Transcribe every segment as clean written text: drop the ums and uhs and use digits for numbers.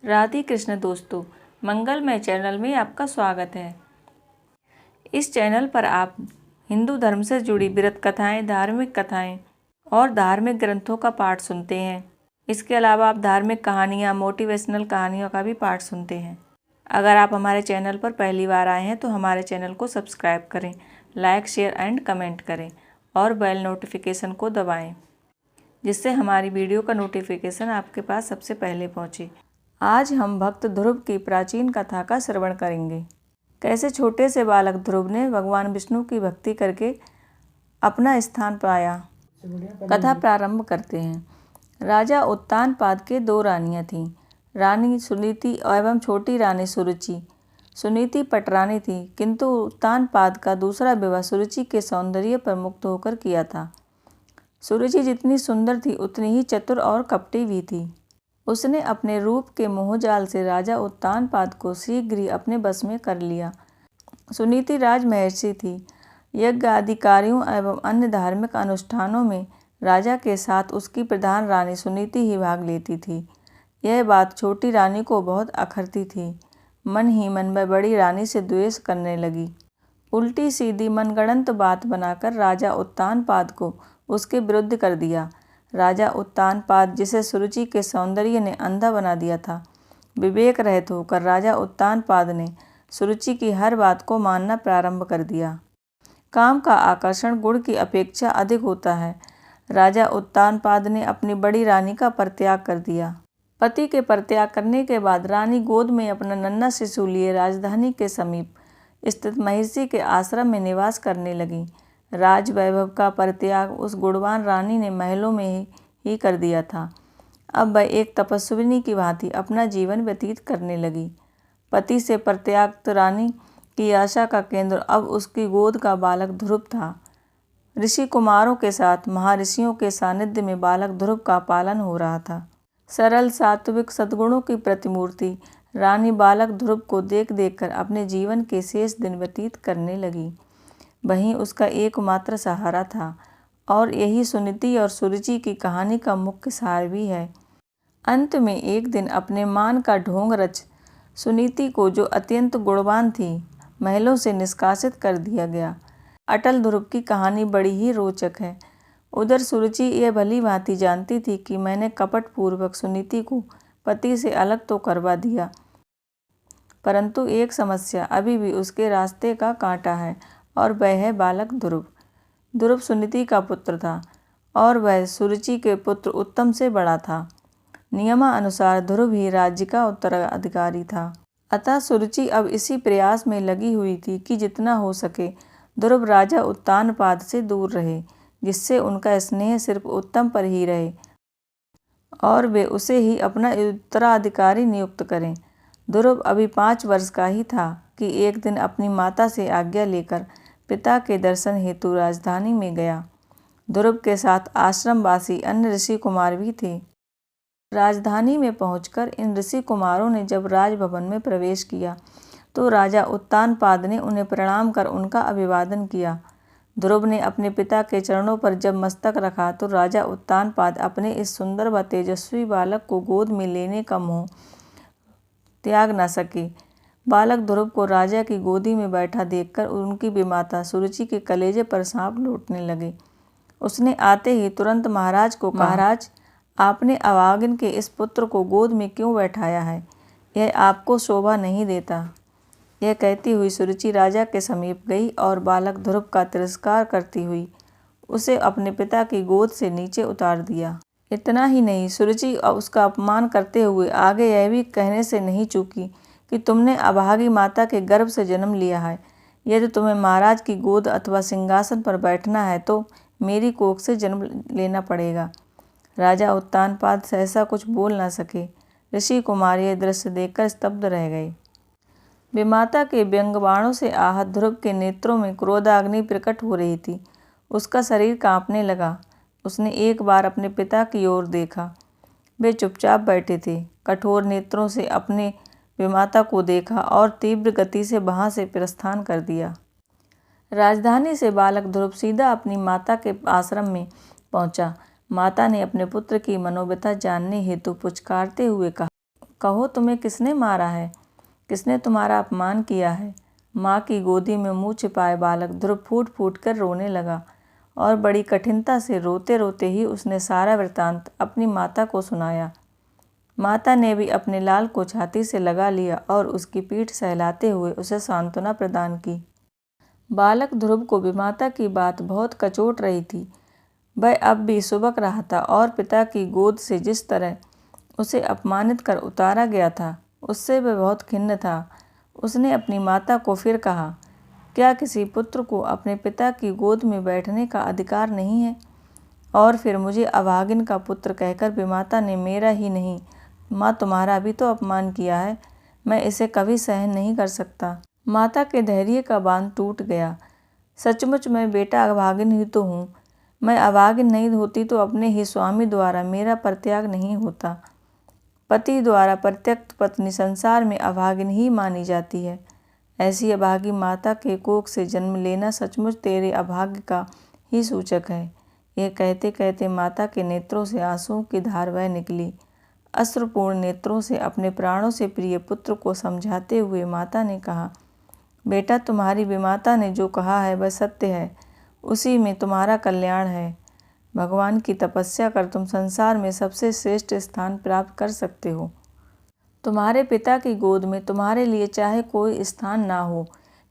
राधे कृष्ण दोस्तों, मंगलमय चैनल में आपका स्वागत है। इस चैनल पर आप हिंदू धर्म से जुड़ी व्रत कथाएं, धार्मिक कथाएं और धार्मिक ग्रंथों का पाठ सुनते हैं। इसके अलावा आप धार्मिक कहानियां, मोटिवेशनल कहानियों का भी पाठ सुनते हैं। अगर आप हमारे चैनल पर पहली बार आए हैं तो हमारे चैनल को सब्सक्राइब करें, लाइक, शेयर एंड कमेंट करें और बेल नोटिफिकेशन को दबाएँ, जिससे हमारी वीडियो का नोटिफिकेशन आपके पास सबसे पहले पहुँचे। आज हम भक्त ध्रुव की प्राचीन कथा का श्रवण करेंगे। कैसे छोटे से बालक ध्रुव ने भगवान विष्णु की भक्ति करके अपना स्थान पाया। कथा प्रारंभ करते हैं। राजा उत्तानपाद के 2 रानियां थीं, रानी सुनीति एवं छोटी रानी सुरुचि। सुनीति पटरानी थी, किंतु उत्तानपाद का दूसरा विवाह सुरुचि के सौंदर्य पर मुग्ध होकर किया था। सुरुचि जितनी सुंदर थी उतनी ही चतुर और कपटी भी थी। उसने अपने रूप के मोहजाल से राजा उत्तानपाद को शीघ्र ही अपने बस में कर लिया। सुनीति राजमहर्षि थी। यज्ञ आदि कार्यों एवं अन्य धार्मिक अनुष्ठानों में राजा के साथ उसकी प्रधान रानी सुनीति ही भाग लेती थी। यह बात छोटी रानी को बहुत अखरती थी। मन ही मन में बड़ी रानी से द्वेष करने लगी। उल्टी सीधी मनगढ़ंत बात बनाकर राजा उत्तानपाद को उसके विरुद्ध कर दिया। राजा उत्तानपाद, जिसे सुरुचि के सौंदर्य ने अंधा बना दिया था, विवेक रहित होकर राजा उत्तानपाद ने सुरुचि की हर बात को मानना प्रारंभ कर दिया। काम का आकर्षण गुण की अपेक्षा अधिक होता है। राजा उत्तानपाद ने अपनी बड़ी रानी का परित्याग कर दिया। पति के परित्याग करने के बाद रानी गोद में अपना नन्हा शिशु लिए राजधानी के समीप स्थित महर्षि के आश्रम में निवास करने लगी। राज वैभव का परित्याग उस गुणवान रानी ने महलों में ही कर दिया था। अब वह एक तपस्विनी की भांति अपना जीवन व्यतीत करने लगी। पति से परित्याक्त रानी की आशा का केंद्र अब उसकी गोद का बालक ध्रुव था। ऋषि कुमारों के साथ महर्षियों के सानिध्य में बालक ध्रुव का पालन हो रहा था। सरल सात्विक सद्गुणों की प्रतिमूर्ति रानी बालक ध्रुव को देख देखकर अपने जीवन के शेष दिन व्यतीत करने लगी। वहीं उसका एकमात्र सहारा था, और यही सुनीति और सुरुचि की कहानी का मुख्य सार भी है। अंत में एक दिन अपने मान का ढोंग रच सुनीति को, जो अत्यंत गुणवान थी, महलों से निष्कासित कर दिया गया। अटल ध्रुव की कहानी बड़ी ही रोचक है। उधर सुरुचि यह भली भांति जानती थी कि मैंने कपटपूर्वक सुनीति को पति से अलग तो करवा दिया, परंतु एक समस्या अभी भी उसके रास्ते का कांटा है, और वह है बालक ध्रुव। ध्रुव सुनीति का पुत्र था और वह सुरुचि के पुत्र उत्तम से बड़ा था। नियमानुसार ध्रुव ही राज्य का उत्तराधिकारी था। अतः सुरुचि अब इसी प्रयास में लगी हुई थी कि जितना हो सके ध्रुव राजा उत्तानपाद से दूर रहे, जिससे उनका स्नेह सिर्फ उत्तम पर ही रहे और वे उसे ही अपना उत्तराधिकारी नियुक्त करें। ध्रुव अभी 5 वर्ष का ही था कि एक दिन अपनी माता से आज्ञा लेकर पिता के दर्शन हेतु राजधानी में गया। ध्रुव के साथ आश्रमवासी अन्य ऋषि कुमार भी थे। राजधानी में पहुंचकर इन ऋषि कुमारों ने जब राजभवन में प्रवेश किया तो राजा उत्तानपाद ने उन्हें प्रणाम कर उनका अभिवादन किया। ध्रुव ने अपने पिता के चरणों पर जब मस्तक रखा तो राजा उत्तानपाद अपने इस सुंदर व तेजस्वी बालक को गोद में लेने का मोह त्याग न सके। बालक ध्रुव को राजा की गोदी में बैठा देखकर उनकी विमाता सुरुचि के कलेजे पर सांप लौटने लगे। उसने आते ही तुरंत महाराज को कहा, महाराज, आपने अभागिन के इस पुत्र को गोद में क्यों बैठाया है? यह आपको शोभा नहीं देता। यह कहती हुई सुरुचि राजा के समीप गई और बालक ध्रुव का तिरस्कार करती हुई उसे अपने पिता की गोद से नीचे उतार दिया। इतना ही नहीं, सुरुचि उसका अपमान करते हुए आगे यह भी कहने से नहीं चूकी कि तुमने अभागी माता के गर्भ से जन्म लिया है। यदि तुम्हें महाराज की गोद अथवा सिंहासन पर बैठना है तो मेरी कोख से जन्म लेना पड़ेगा। राजा उत्तानपाद सहसा कुछ बोल न सके। ऋषि कुमार यह दृश्य देखकर स्तब्ध रह गए। विमाता के व्यंग बाणों से आहत ध्रुव के नेत्रों में क्रोधाग्नि प्रकट हो रही थी। उसका शरीर कांपने लगा। उसने एक बार अपने पिता की ओर देखा। वे चुपचाप बैठे थे। कठोर नेत्रों से अपने विमाता को देखा और तीव्र गति से वहां से प्रस्थान कर दिया। राजधानी से बालक ध्रुव सीधा अपनी माता के आश्रम में पहुंचा। माता ने अपने पुत्र की मनोव्यथा जानने हेतु पुचकारते हुए कहो तुम्हें किसने मारा है, किसने तुम्हारा अपमान किया है। माँ की गोदी में मुँह छिपाए बालक ध्रुव फूट फूट कर रोने लगा और बड़ी कठिनता से रोते रोते ही उसने सारा वृत्तांत अपनी माता को सुनाया। माता ने भी अपने लाल को छाती से लगा लिया और उसकी पीठ सहलाते हुए उसे सांत्वना प्रदान की। बालक ध्रुव को भी माता की बात बहुत कचोट रही थी। वह अब भी सुबक रहा था और पिता की गोद से जिस तरह उसे अपमानित कर उतारा गया था, उससे वह बहुत खिन्न था। उसने अपनी माता को फिर कहा, क्या किसी पुत्र को अपने पिता की गोद में बैठने का अधिकार नहीं है? और फिर मुझे अभागिन का पुत्र कहकर भी माता ने मेरा ही नहीं, माँ तुम्हारा भी तो अपमान किया है। मैं इसे कभी सहन नहीं कर सकता। माता के धैर्य का बांध टूट गया। सचमुच मैं बेटा अभागिन ही तो हूँ। मैं अभागिन नहीं होती तो अपने ही स्वामी द्वारा मेरा परित्याग नहीं होता। पति द्वारा परित्यक्त पत्नी संसार में अभागिन ही मानी जाती है। ऐसी अभागी माता के कोख से जन्म लेना सचमुच तेरे अभाग्य का ही सूचक है। यह कहते कहते माता के नेत्रों से आंसुओं की धार बह निकली। अश्रुपूर्ण नेत्रों से अपने प्राणों से प्रिय पुत्र को समझाते हुए माता ने कहा, बेटा तुम्हारी विमाता ने जो कहा है वह सत्य है, उसी में तुम्हारा कल्याण है। भगवान की तपस्या कर तुम संसार में सबसे श्रेष्ठ स्थान प्राप्त कर सकते हो। तुम्हारे पिता की गोद में तुम्हारे लिए चाहे कोई स्थान ना हो,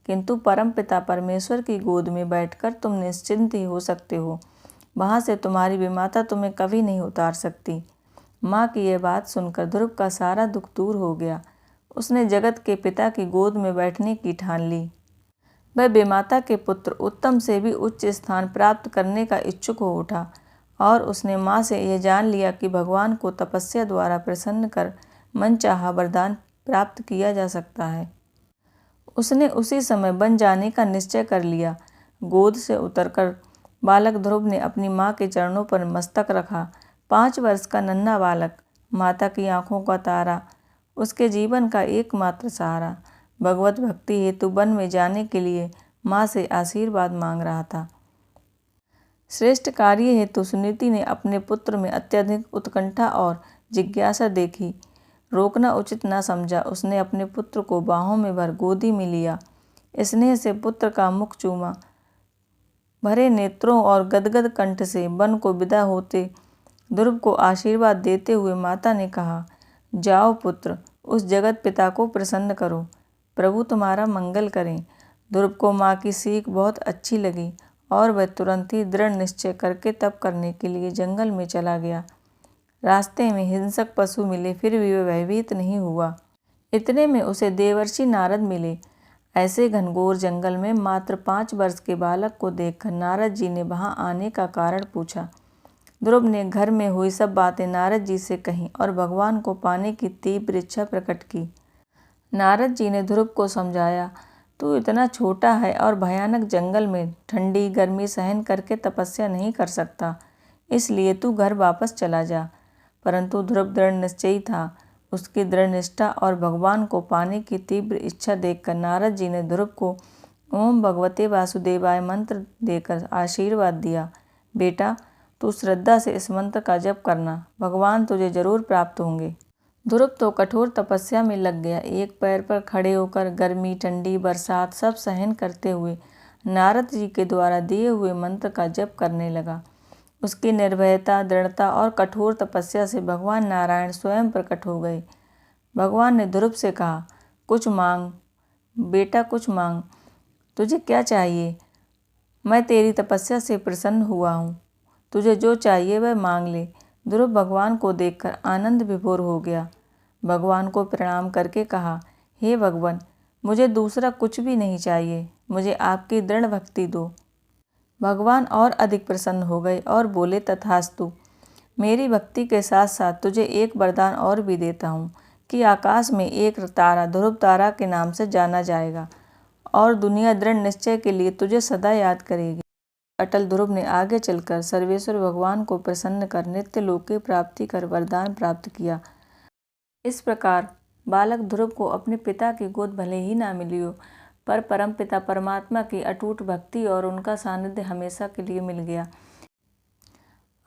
किंतु परम पिता परमेश्वर की गोद में बैठकर तुम निश्चिंत ही हो सकते हो। वहाँ से तुम्हारी विमाता तुम्हें कभी नहीं उतार सकती। माँ की यह बात सुनकर ध्रुव का सारा दुख दूर हो गया। उसने जगत के पिता की गोद में बैठने की ठान ली। वह विमाता के पुत्र उत्तम से भी उच्च स्थान प्राप्त करने का इच्छुक हो उठा और उसने माँ से यह जान लिया कि भगवान को तपस्या द्वारा प्रसन्न कर मनचाहा वरदान प्राप्त किया जा सकता है। उसने उसी समय बन जाने का निश्चय कर लिया। गोद से उतरकर बालक ध्रुव ने अपनी माँ के चरणों पर मस्तक रखा। 5 वर्ष का नन्हा बालक, माता की आंखों का तारा, उसके जीवन का एकमात्र सहारा, भगवत भक्ति हेतु वन में जाने के लिए माँ से आशीर्वाद मांग रहा था। श्रेष्ठ कार्य हेतु सुनीति ने अपने पुत्र में अत्यधिक उत्कंठा और जिज्ञासा देखी। रोकना उचित न समझा। उसने अपने पुत्र को बाहों में भर गोदी में लिया। स्नेह से पुत्र का मुख चूमा। भरे नेत्रों और गदगद कंठ से वन को विदा होते ध्रुव को आशीर्वाद देते हुए माता ने कहा, जाओ पुत्र, उस जगत पिता को प्रसन्न करो। प्रभु तुम्हारा मंगल करें। ध्रुव को माँ की सीख बहुत अच्छी लगी और वह तुरंत ही दृढ़ निश्चय करके तप करने के लिए जंगल में चला गया। रास्ते में हिंसक पशु मिले, फिर भी वह भयभीत नहीं हुआ। इतने में उसे देवर्षि नारद मिले। ऐसे घनघोर जंगल में मात्र 5 वर्ष के बालक को देखकर नारद जी ने वहां आने का कारण पूछा। ध्रुव ने घर में हुई सब बातें नारद जी से कहीं और भगवान को पाने की तीव्र इच्छा प्रकट की। नारद जी ने ध्रुव को समझाया, तू इतना छोटा है और भयानक जंगल में ठंडी गर्मी सहन करके तपस्या नहीं कर सकता, इसलिए तू घर वापस चला जा। परंतु ध्रुव दृढ़ निश्चयी था। उसकी दृढ़ निष्ठा और भगवान को पाने की तीव्र इच्छा देखकर नारद जी ने ध्रुव को ओम भगवते वासुदेवाय मंत्र देकर आशीर्वाद दिया। बेटा, तू श्रद्धा से इस मंत्र का जप करना, भगवान तुझे जरूर प्राप्त होंगे। ध्रुव तो कठोर तपस्या में लग गया। एक पैर पर खड़े होकर गर्मी, ठंडी, बरसात सब सहन करते हुए नारद जी के द्वारा दिए हुए मंत्र का जप करने लगा। उसकी निर्भयता, दृढ़ता और कठोर तपस्या से भगवान नारायण स्वयं प्रकट हो गए। भगवान ने ध्रुव से कहा, कुछ मांग बेटा, कुछ मांग। तुझे क्या चाहिए? मैं तेरी तपस्या से प्रसन्न हुआ हूँ। तुझे जो चाहिए वह मांग ले। ध्रुव भगवान को देखकर आनंद विभोर हो गया। भगवान को प्रणाम करके कहा, हे भगवान, मुझे दूसरा कुछ भी नहीं चाहिए, मुझे आपकी दृढ़ भक्ति दो। भगवान और अधिक प्रसन्न हो गए और बोले, तथास्तु। मेरी भक्ति के साथ साथ तुझे एक वरदान और भी देता हूँ कि आकाश में एक तारा ध्रुव तारा के नाम से जाना जाएगा और दुनिया दृढ़ निश्चय के लिए तुझे सदा याद करेगी। अटल ध्रुव ने आगे चलकर सर्वेश्वर भगवान को प्रसन्न कर नित्य लोक की प्राप्ति कर वरदान प्राप्त किया। इस प्रकार बालक ध्रुव को अपने पिता की गोद भले ही ना मिली हो, पर परमपिता परमात्मा की अटूट भक्ति और उनका सानिध्य हमेशा के लिए मिल गया।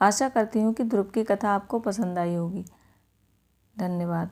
आशा करती हूँ कि ध्रुव की कथा आपको पसंद आई होगी। धन्यवाद।